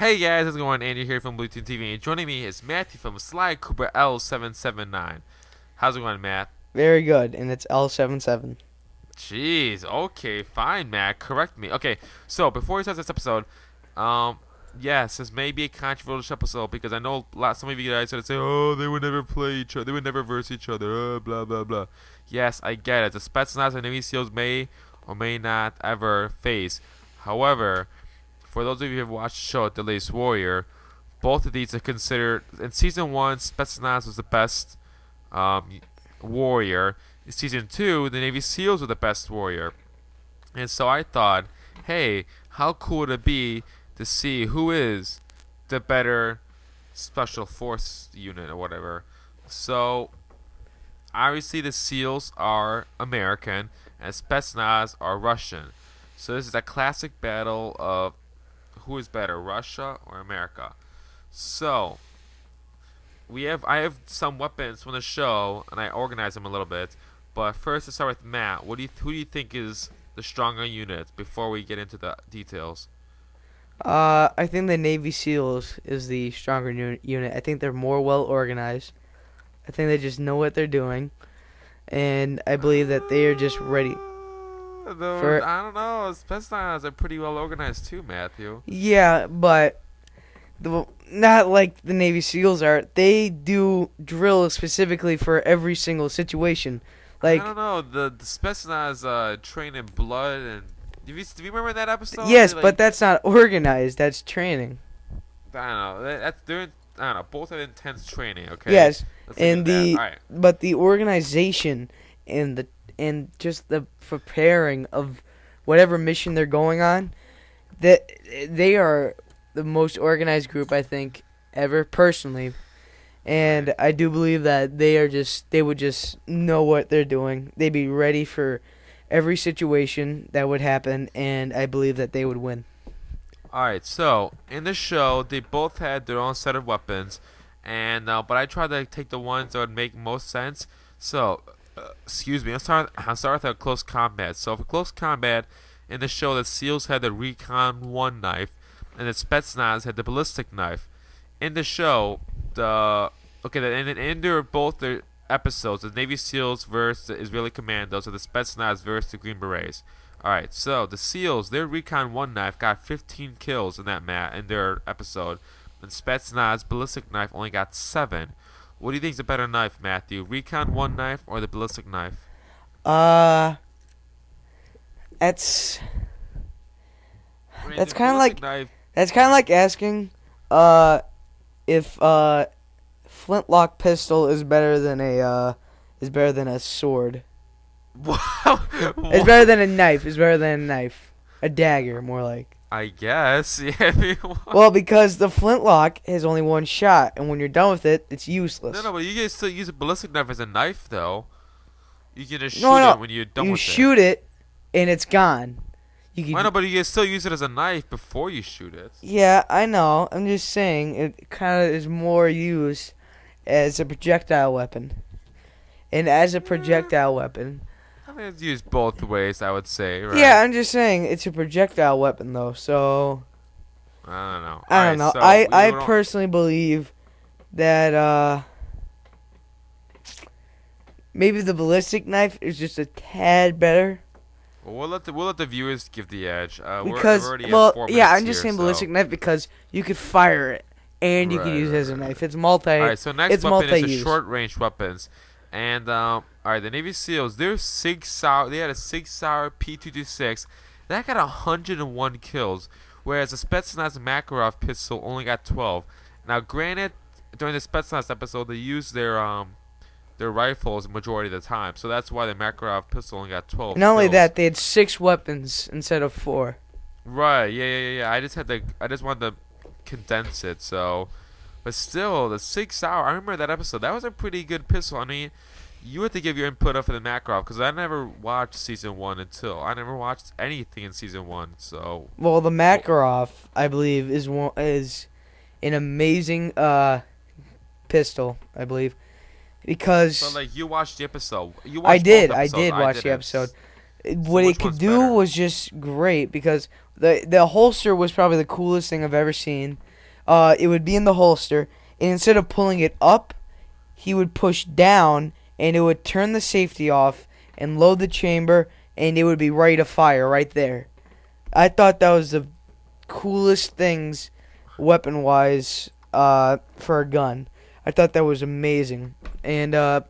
Hey guys, how's it going? Andy here from BlueTeamTV, and joining me is Matthew from Sly Cooper L779. How's it going, Matt? Very good, and it's L77. Jeez, okay, fine, Matt. Correct me. Okay, so before we start this episode, um, yes, this may be a controversial episode because I know some of you guys are gonna say, "Oh, they would never play each other, they would never verse each other," blah blah blah. Yes, I get it. The Spetsnaz and Navy SEALs may or may not ever face. However, for those of you who have watched the show, The Latest Warrior, both of these are considered. In season one, Spetsnaz was the best warrior. In season two, the Navy SEALs were the best warrior. And so I thought, hey, how cool would it be to see who is the better special force unit or whatever? So obviously the SEALs are American and Spetsnaz are Russian. So this is a classic battle of who is better, Russia or America. So I have some weapons from the show, and I organized them a little bit. But first, let's start with Matt. Who do you think is the stronger unit before we get into the details? I think the Navy SEALs is the stronger unit. I think they're more well organized. I think they just know what they're doing, and I believe that they are just ready for. I don't know. Spetsnaz are pretty well organized too, Matthew. Yeah, but not like the Navy SEALs are. They do drill specifically for every single situation. Like, I don't know. The Spetsnaz train in blood and. Do you remember that episode? yes, but that's not organized. That's training. I don't know. I don't know. Both have intense training. Okay. Yes, Let's and look at that. All right. but the organization and just the preparing of whatever mission they're going on, that they are the most organized group I think ever personally, and I do believe that they would just know what they're doing. They'd be ready for every situation that would happen, and I believe that they would win. Alright, so in the show, they both had their own set of weapons, and but I tried to take the ones that would make most sense. So, excuse me, I'll start with close combat. So for close combat, in the show, the SEALs had the Recon 1 knife, and the Spetsnaz had the ballistic knife. In the show, in both their episodes, the Navy SEALs versus the Israeli Commandos, or the Spetsnaz versus the Green Berets. Alright, so the SEALs, their Recon 1 knife got 15 kills in their episode, and Spetsnaz ballistic knife only got 7. What do you think is a better knife, Matthew? Recon 1 knife or the ballistic knife? Uh, that's I mean, that's the kind of ballistic like knife. that's kind of like asking if flintlock pistol is better than a sword. Wow. It's better than a knife. It's better than a knife. A dagger, more like. I guess. Yeah. I mean, Well, because the flintlock has only one shot, and when you're done with it, it's useless. no, but you can still use a ballistic knife as a knife, though. You can just shoot No, it when you're done you with shoot it, and it's gone. You I can. know, but you can still use it as a knife before you shoot it. Yeah, I know. I'm just saying it kind of is more used as a projectile weapon, and as a projectile weapon. I mean, it's used both ways, I would say, right? Yeah, I'm just saying it's a projectile weapon though, so I don't know. I don't know. I personally believe that maybe the ballistic knife is just a tad better Well, we'll let the viewers give the edge. because we're already at 4 yeah, minutes I'm just here, saying so. ballistic knife because you could fire it and you Right, can use it as a right, knife. It's multi. Alright, so next It's weapon is the multi-use. short range weapons. And alright, the Navy SEALs, they had a Sig Sauer P226 that got 101 kills, whereas the Spetsnaz Makarov pistol only got 12. Now, granted, during the Spetsnaz episode, they used their rifles the majority of the time, so that's why the Makarov pistol only got 12. Not only kills. that, they had 6 weapons instead of 4. Right, yeah. I just wanted to condense it, so. But still, the 6 Sauer, I remember that episode. That was a pretty good pistol. I mean, you had to give your input up for the Makarov, because I never watched season 1 I never watched anything in season 1, so. Well, the Makarov, I believe, is an amazing pistol, I believe, because But, like, you watched the episode. I did Both episodes, watch the didn't. episode. So What it which could one's do better? was just great because the holster was probably the coolest thing I've ever seen. it would be in the holster, and instead of pulling it up, he would push down, and it would turn the safety off and load the chamber, and it would be ready to fire right there. I thought that was the coolest things, weapon-wise, for a gun. I thought that was amazing. And the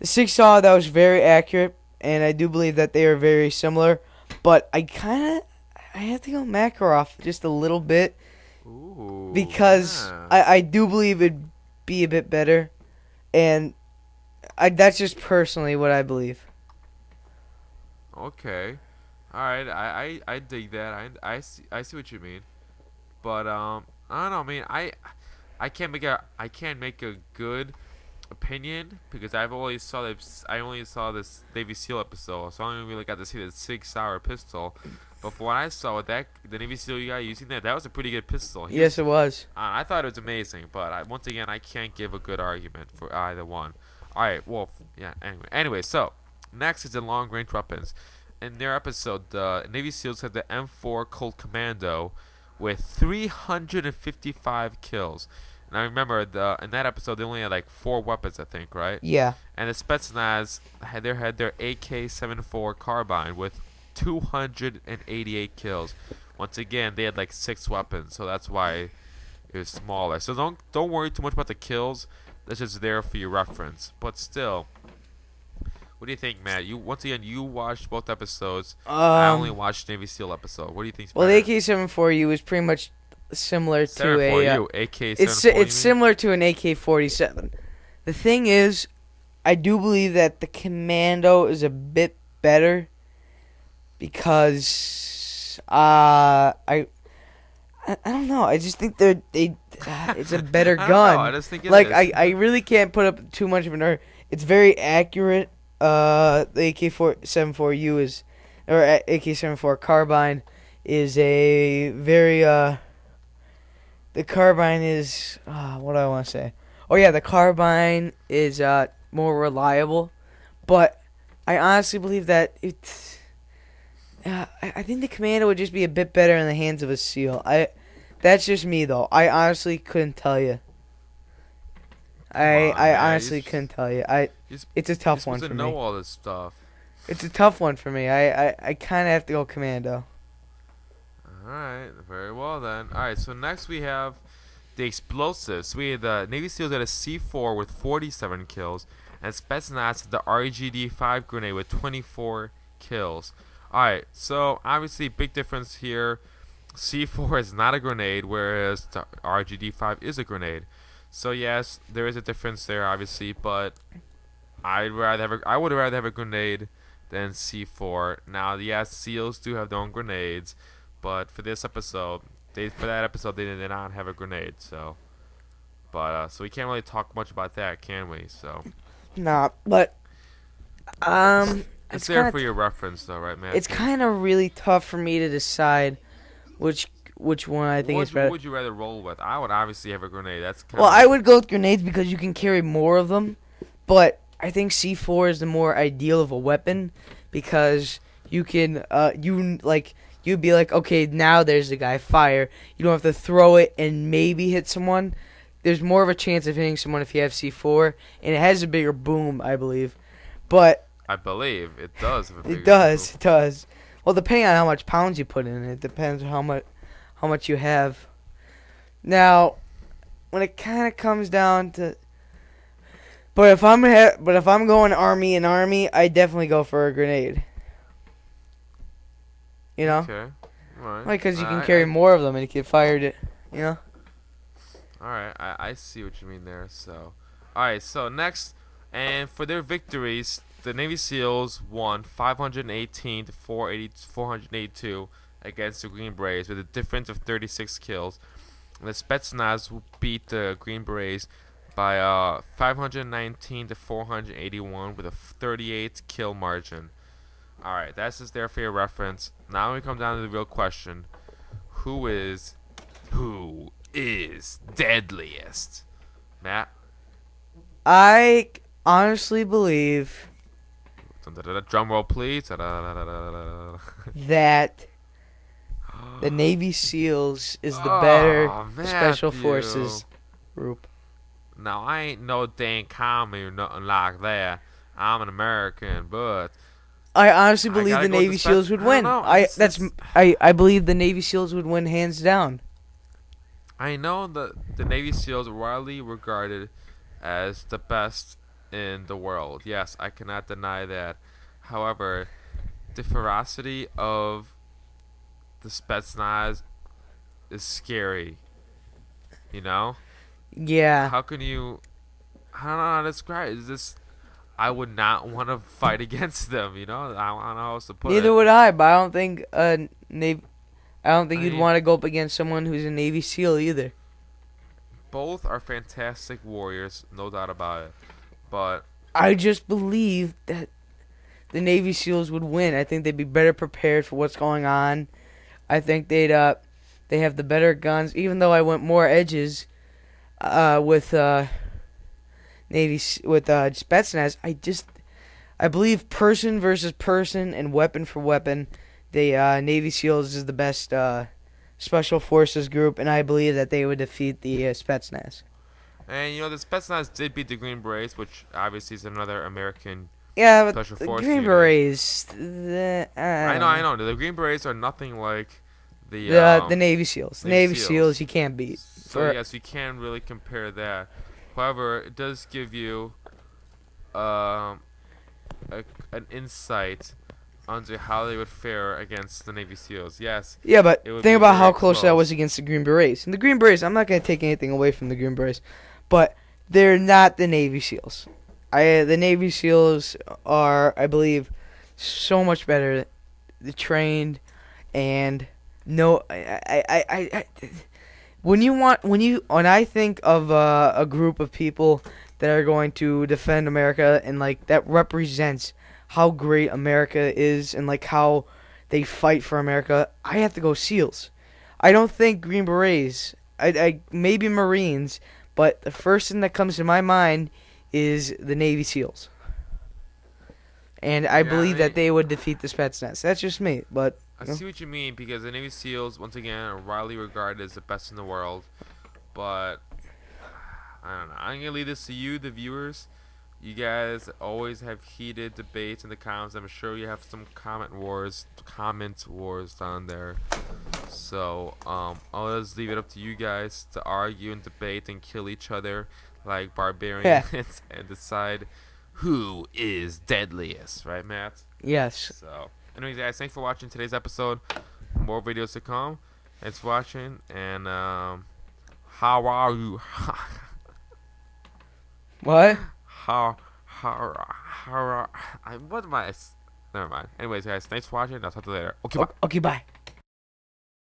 Sig-Saw, that was very accurate, and I do believe that they are very similar. But I have to go Makarov just a little bit. Ooh, Because yeah. I do believe it'd be a bit better. And that's just personally what I believe. Okay. All right. I dig that. I see what you mean. But I don't know. I mean, I can't make a good opinion because I only saw this Navy SEAL episode, so I only really got to see the 6-hour pistol. But from what I saw with the Navy SEAL guy using that was a pretty good pistol. Yes, it was. I thought it was amazing, but once again, I can't give a good argument for either one. All right, well, yeah. Anyway, so next is the long-range weapons. In their episode, the Navy SEALs had the M4 Colt Commando with 355 kills. And I remember in that episode they only had like 4 weapons, I think, right? Yeah. And the Spetsnaz had their AK-74 carbine with 288 kills. Once again, they had like 6 weapons, so that's why it was smaller. So don't worry too much about the kills. That's just there for your reference. But still, what do you think, Matt? You watched both episodes. I only watched Navy SEAL episode. What do you think's Well, better? the AK-74U is pretty much similar to a. AK-74. It's similar to an AK-47. The thing is, I do believe that the Commando is a bit better because I don't know. I just think it's a better I don't gun. know, I just think it like is. I really can't put up too much of an argument. It's very accurate. The AK-74U is, or AK-74 carbine is a very the carbine is what do I want to say? Oh yeah, the carbine is more reliable, but I honestly believe that it's. I think the Commando would just be a bit better in the hands of a SEAL. That's just me though. I honestly couldn't tell you. I honestly couldn't tell you. It's a tough one for me. You're supposed to know all this stuff. It's a tough one for me. I kind of have to go Commando. Alright, very well then. Alright, so next we have the explosives. We had the Navy SEALs had a C4 with 47 kills, and Spetsnaz had the RGD-5 grenade with 24 kills. Alright, so obviously big difference here. C4 is not a grenade, whereas the RGD-5 is a grenade. So yes, there is a difference there, obviously, but I would rather have a grenade than C4. Now, yes, SEALs do have their own grenades, but for this episode, they did not have a grenade. So, so we can't really talk much about that, can we? So, Nah, but it's there for your reference, though, right, Matt? It's kind of really tough for me to decide which one I think is better. What would you rather roll with? I would obviously have a grenade. I would go with grenades because you can carry more of them, but I think C4 is the more ideal of a weapon because you can you'd be like, okay, now there's the guy, fire. You don't have to throw it and maybe hit someone. There's more of a chance of hitting someone if you have C4, and it has a bigger boom, I believe. But I believe it does. It does. Well, depending on how much pounds you put in it, depends on how much you have. Now, when it kind of comes down to, but if I'm going army, I definitely go for a grenade. You know, Okay. All right. because you can carry more of them and you can fire it. You know. All right. I see what you mean there. So, all right. So next, and for their victories, the Navy SEALs won 518 to 482 against the Green Berets with a difference of 36 kills. And the Spetsnaz beat the Green Berets by 519 to 481 with a 38 kill margin. Alright, that's just there for your reference. Now we come down to the real question. Who is deadliest? Matt? I honestly believe Drum roll, please. that The Navy SEALs is the better Oh, special Matthew. forces group. Now, I ain't no dang commie or nothing like that. I'm an American, but I honestly I believe gotta the go with the Navy Spets. SEALs would I don't win. know. It's I believe the Navy SEALs would win hands down. I know the Navy SEALs are widely regarded as the best in the world. Yes, I cannot deny that. However, the ferocity of the Spetsnaz is scary. You know? Yeah. How can you? I don't know how to describe it. It's just I would not want to fight against them. You know? I don't know how else to put Neither it. would I, but I don't think I you'd mean, want to go up against someone who's a Navy SEAL either. both are fantastic warriors, no doubt about it. But I just believe that the Navy SEALs would win. I think they'd be better prepared for what's going on. I think they have the better guns. Even though I went more edges with Spetsnaz, I believe person versus person and weapon for weapon, the Navy SEALs is the best special forces group, and I believe that they would defeat the Spetsnaz. and you know the Spetsnaz did beat the Green Berets, which obviously is another American Yeah, but special the force Green unit. Berets, I know, I know. The Green Berets are nothing like the the Navy SEAls. The Navy Navy SEALs. SEAls you can't beat. So For yes, you can really compare that. However, it does give you um, an insight onto how they would fare against the Navy SEAls. Yes, Yeah, but it would think be about how very close that was close. against the Green Berets. And the Green Berets, I'm not going to take anything away from the Green Berets, but they're not the Navy SEAls. The Navy SEAls are, I believe, so much better trained and no. When I think of a group of people that are going to defend America and like that represents how great America is and like how they fight for America, I have to go SEALs. I don't think Green Berets. I maybe Marines, but the first thing that comes to my mind is the Navy SEAls. And I Yeah, I believe that mean, they would defeat the Spetsnaz. That's just me, but I you know. see what you mean because the Navy SEAls, once again, are widely regarded as the best in the world. But I don't know. I'm gonna leave this to you, the viewers. You guys always have heated debates in the comments. I'm sure you have some comment wars down there. So I'll just leave it up to you guys to argue and debate and kill each other like Yeah. barbarians and decide who is deadliest, right, Matt? Yes. So, anyways, guys, thanks for watching today's episode. More videos to come. Thanks for watching, and how are you? What? What am I? Never mind. Anyways, guys, thanks for watching. I'll talk to you later. Okay, bye. Okay, bye.